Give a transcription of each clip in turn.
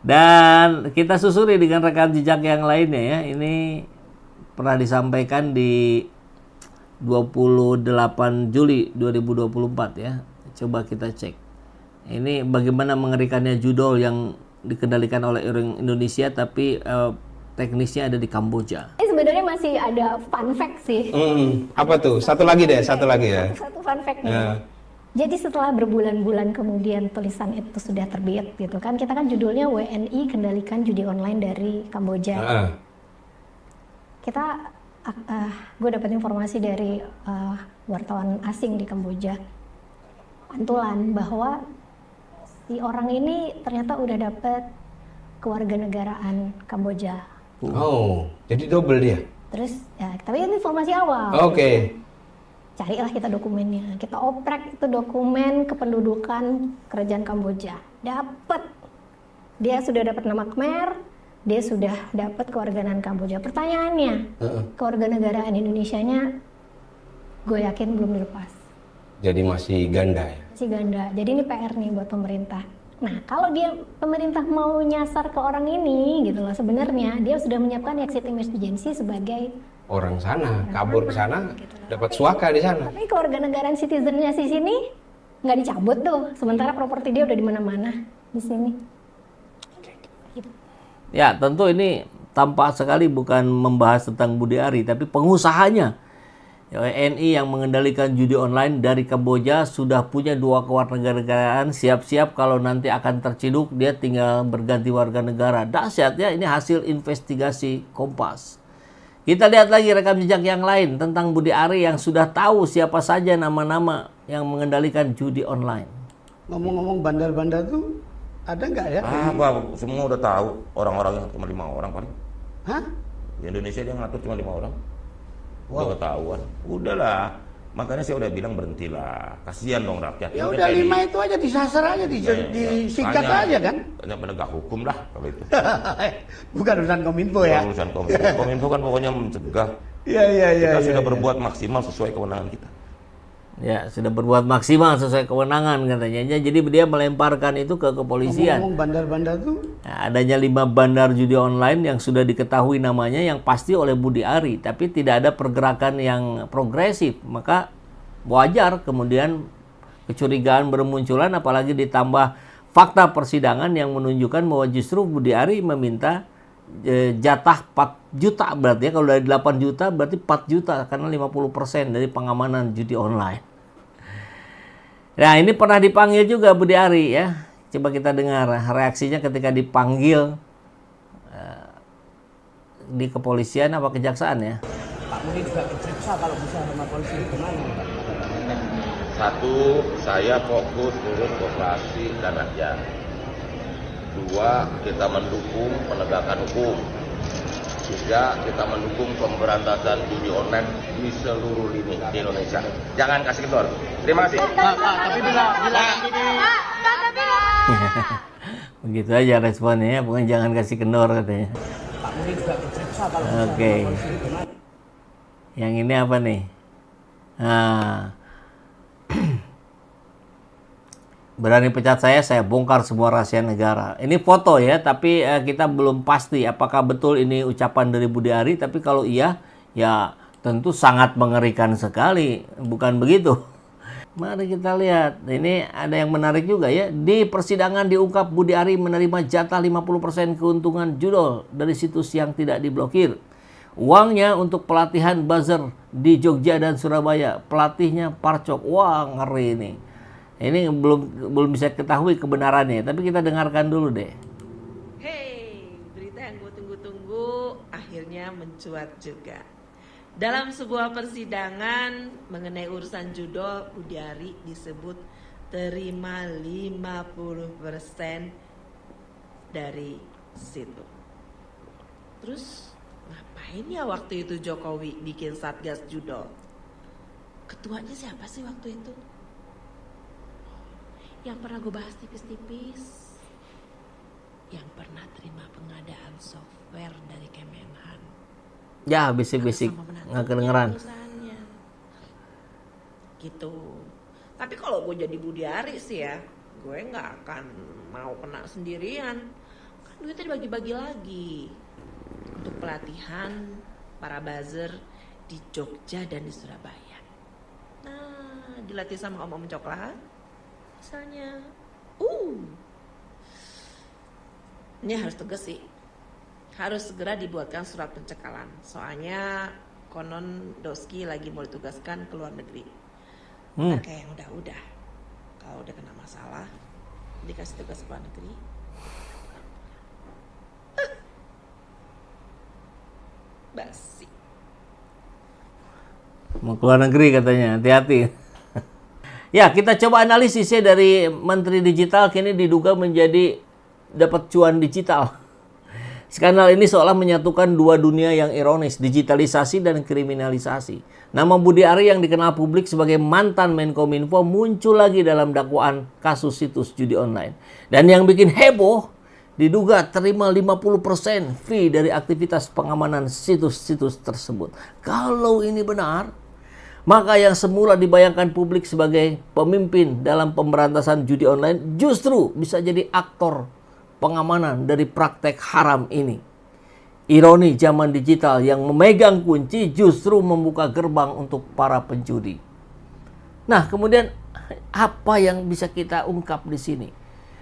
Dan kita susuri dengan rekam jejak yang lainnya ya. Ini pernah disampaikan di 28 Juli 2024 ya. Coba kita cek. Ini bagaimana mengerikannya judol yang dikendalikan oleh orang Indonesia tapi teknisnya ada di Kamboja. Ini sebenarnya masih ada fun fact sih. Apa tuh? Satu lagi ya. Satu fun fact nih. Jadi setelah berbulan-bulan kemudian tulisan itu sudah terbit gitu kan, kita kan judulnya WNI kendalikan judi online dari Kamboja. Gue dapat informasi dari wartawan asing di Kamboja, pantulan bahwa si orang ini ternyata udah dapat kewarganegaraan Kamboja. Oh, jadi double dia. Terus ya, tapi ini informasi awal. Oke. Carilah kita dokumennya, kita oprek itu dokumen kependudukan kerajaan Kamboja. Dapat, dia sudah dapat nama Khmer, dia sudah dapat kewarganegaraan Kamboja. Pertanyaannya, kewarganegaraan Indonesianya, gue yakin belum dilepas. Jadi masih ganda ya? Masih ganda. Jadi ini PR nih buat pemerintah. Nah, kalau pemerintah mau nyasar ke orang ini, gitu loh, sebenarnya dia sudah menyiapkan exit emergency sebagai orang sana, kabur ke sana, gitu, dapat suaka di sana. Tapi kewarganegaraan citizennya di sini nggak dicabut tuh, sementara properti dia udah di mana-mana di sini. Ya, tentu ini tampak sekali bukan membahas tentang Budi Ari, tapi pengusahanya. WNI yang mengendalikan judi online dari Kamboja sudah punya 2 kewarganegaraan, siap-siap kalau nanti akan terciduk dia tinggal berganti warga negara. Dahsyat ya, ini hasil investigasi Kompas. Kita lihat lagi rekam jejak yang lain tentang Budi Ari yang sudah tahu siapa saja nama-nama yang mengendalikan judi online. Ngomong-ngomong bandar-bandar tuh ada nggak ya? Apa? Semua udah tahu orang-orangnya cuma 5 orang paling. Hah? Di Indonesia dia ngatur cuma 5 orang. Wow. Udah ketahuan. Udahlah. Makanya saya udah bilang berhentilah. Kasihan dong rakyat. Ya udah 5 itu aja disasar aja, disikat aja kan? Hanya penegak hukum lah kalau itu. Bukan urusan Kominfo ya? Urusan Kominfo. Kominfo kan pokoknya mencegah. Iya. Kita sudah berbuat maksimal sesuai kewenangan kita. Ya, sudah berbuat maksimal sesuai kewenangan katanya. Jadi dia melemparkan itu ke kepolisian. Ngomong bandar-bandar tuh? Nah, adanya 5 bandar judi online yang sudah diketahui namanya yang pasti oleh Budi Ari, tapi tidak ada pergerakan yang progresif. Maka wajar kemudian kecurigaan bermunculan, apalagi ditambah fakta persidangan yang menunjukkan bahwa justru Budi Ari meminta jatah 4 juta berarti ya, kalau dari 8 juta berarti 4 juta karena 50% dari pengamanan judi online. Nah, ini pernah dipanggil juga Budi Ari ya. Coba kita dengar reaksinya ketika dipanggil di kepolisian apa kejaksaan ya. Pak Budi juga diperiksa kalau bisa sama polisi gimana? Satu, saya fokus urus koperasi dan rakyat. 2, kita mendukung penegakan hukum. 3, kita mendukung pemberantasan judi online di seluruh lini di Indonesia. Jangan kasih kendor. Terima kasih. Tapi bila Begitu aja responnya ya, bukan jangan kasih kendor katanya. Pak Budi juga diperiksa kalau bisa Oke. sama polisi gimana? Yang ini apa nih? Nah, berani pecat saya bongkar semua rahasia negara. Ini foto ya, tapi kita belum pasti apakah betul ini ucapan dari Budi Ari. Tapi kalau iya, ya tentu sangat mengerikan sekali. Bukan begitu? Mari kita lihat. Ini ada yang menarik juga ya. Di persidangan diungkap Budi Ari menerima jatah 50% keuntungan judol dari situs yang tidak diblokir. Uangnya untuk pelatihan buzzer di Jogja dan Surabaya. Pelatihnya Parcok. Wah, ngeri ini. Ini belum bisa ketahui kebenarannya, tapi kita dengarkan dulu deh. Hey, berita yang gue tunggu-tunggu akhirnya mencuat juga. Dalam sebuah persidangan mengenai urusan judol, Budi Ari disebut terima 50% dari situ. Terus ngapain ya waktu itu Jokowi bikin Satgas Judol? Ketuanya siapa sih waktu itu? Yang pernah gue bahas tipis-tipis, yang pernah terima pengadaan software dari Kemenhan. Ya, bisik-bisik nggak kedengeran. Gitu. Tapi kalau gue jadi Budi Ari sih ya, gue nggak akan mau kena sendirian. duitnya dibagi-bagi lagi untuk pelatihan para buzzer di Jogja dan di Surabaya. Nah, dilatih sama Om Coklat misalnya. Ini harus tegas sih. Harus segera dibuatkan surat pencekalan. Soalnya konon Doski lagi mau ditugaskan ke luar negeri. Kayak yang udah. Kalau udah kena masalah, dikasih tugas ke luar negeri. Basi. Mau keluar negeri katanya, hati-hati. Ya, kita coba analisis ya dari Menteri Digital kini diduga menjadi dapat cuan digital. Skandal ini seolah menyatukan dua dunia yang ironis, digitalisasi dan kriminalisasi. Nama Budi Ari yang dikenal publik sebagai mantan Menkominfo muncul lagi dalam dakwaan kasus situs judi online. Dan yang bikin heboh, diduga terima 50% fee dari aktivitas pengamanan situs-situs tersebut. Kalau ini benar, maka yang semula dibayangkan publik sebagai pemimpin dalam pemberantasan judi online justru bisa jadi aktor pengamanan dari praktek haram ini. Ironi zaman digital yang memegang kunci justru membuka gerbang untuk para penjudi. Nah, kemudian apa yang bisa kita ungkap di sini?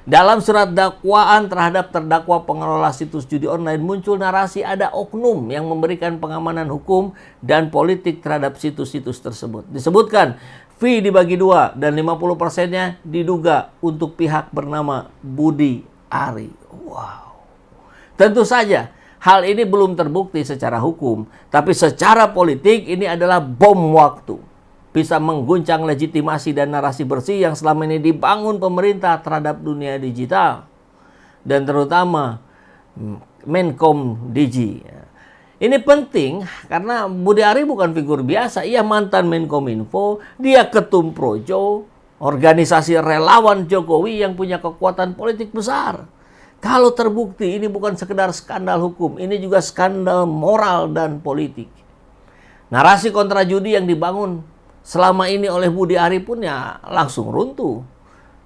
Dalam surat dakwaan terhadap terdakwa pengelola situs judi online muncul narasi ada oknum yang memberikan pengamanan hukum dan politik terhadap situs-situs tersebut. Disebutkan fee dibagi dua dan 50%-nya diduga untuk pihak bernama Budi Ari. Wow. Tentu saja hal ini belum terbukti secara hukum, tapi secara politik ini adalah bom waktu. Bisa mengguncang legitimasi dan narasi bersih yang selama ini dibangun pemerintah terhadap dunia digital. Dan terutama Menkom Digi. Ini penting karena Budi Ari bukan figur biasa. Ia mantan Menkominfo, dia ketum Projo, organisasi relawan Jokowi yang punya kekuatan politik besar. Kalau terbukti ini bukan sekedar skandal hukum, ini juga skandal moral dan politik. Narasi kontra judi yang dibangun selama ini oleh Budi Ari pun ya langsung runtuh.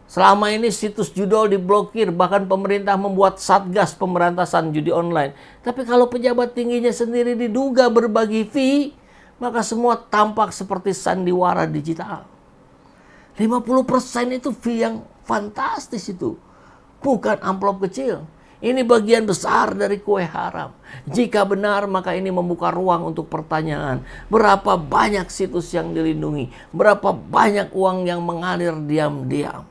Selama ini situs judol diblokir, bahkan pemerintah membuat satgas pemberantasan judi online. Tapi kalau pejabat tingginya sendiri diduga berbagi fee, maka semua tampak seperti sandiwara digital. 50% itu fee yang fantastis itu. Bukan amplop kecil. Ini bagian besar dari kue haram. Jika benar, maka ini membuka ruang untuk pertanyaan. Berapa banyak situs yang dilindungi? Berapa banyak uang yang mengalir diam-diam?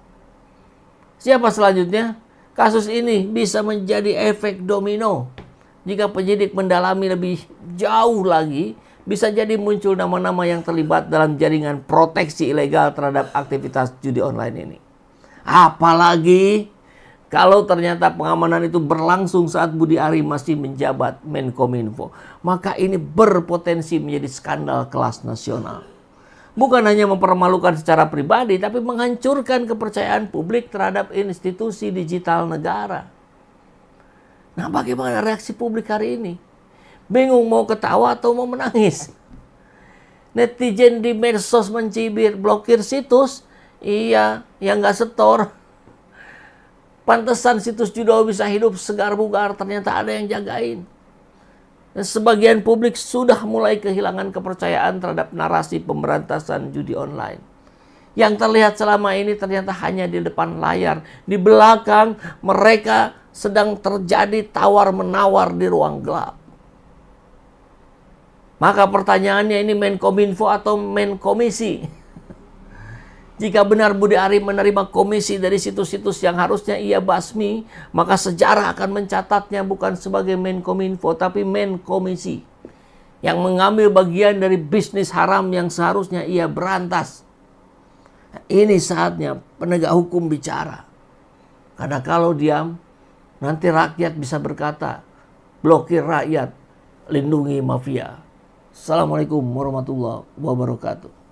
Siapa selanjutnya? Kasus ini bisa menjadi efek domino. Jika penyidik mendalami lebih jauh lagi, bisa jadi muncul nama-nama yang terlibat dalam jaringan proteksi ilegal terhadap aktivitas judi online ini. Apalagi kalau ternyata pengamanan itu berlangsung saat Budi Ari masih menjabat Menkominfo, maka ini berpotensi menjadi skandal kelas nasional. Bukan hanya mempermalukan secara pribadi, tapi menghancurkan kepercayaan publik terhadap institusi digital negara. Nah, bagaimana reaksi publik hari ini? Bingung mau ketawa atau mau menangis? Netizen di medsos mencibir, blokir situs, iya, yang nggak setor. Pantesan situs judol bisa hidup segar bugar, ternyata ada yang jagain. Dan sebagian publik sudah mulai kehilangan kepercayaan terhadap narasi pemberantasan judi online. Yang terlihat selama ini ternyata hanya di depan layar. Di belakang mereka sedang terjadi tawar-menawar di ruang gelap. Maka pertanyaannya ini Menkominfo atau Menkomisi? Jika benar Budi Ari menerima komisi dari situs-situs yang harusnya ia basmi, maka sejarah akan mencatatnya bukan sebagai Menkominfo, tapi Menkomisi yang mengambil bagian dari bisnis haram yang seharusnya ia berantas. Ini saatnya penegak hukum bicara. Karena kalau diam, nanti rakyat bisa berkata, blokir rakyat, lindungi mafia. Assalamualaikum warahmatullahi wabarakatuh.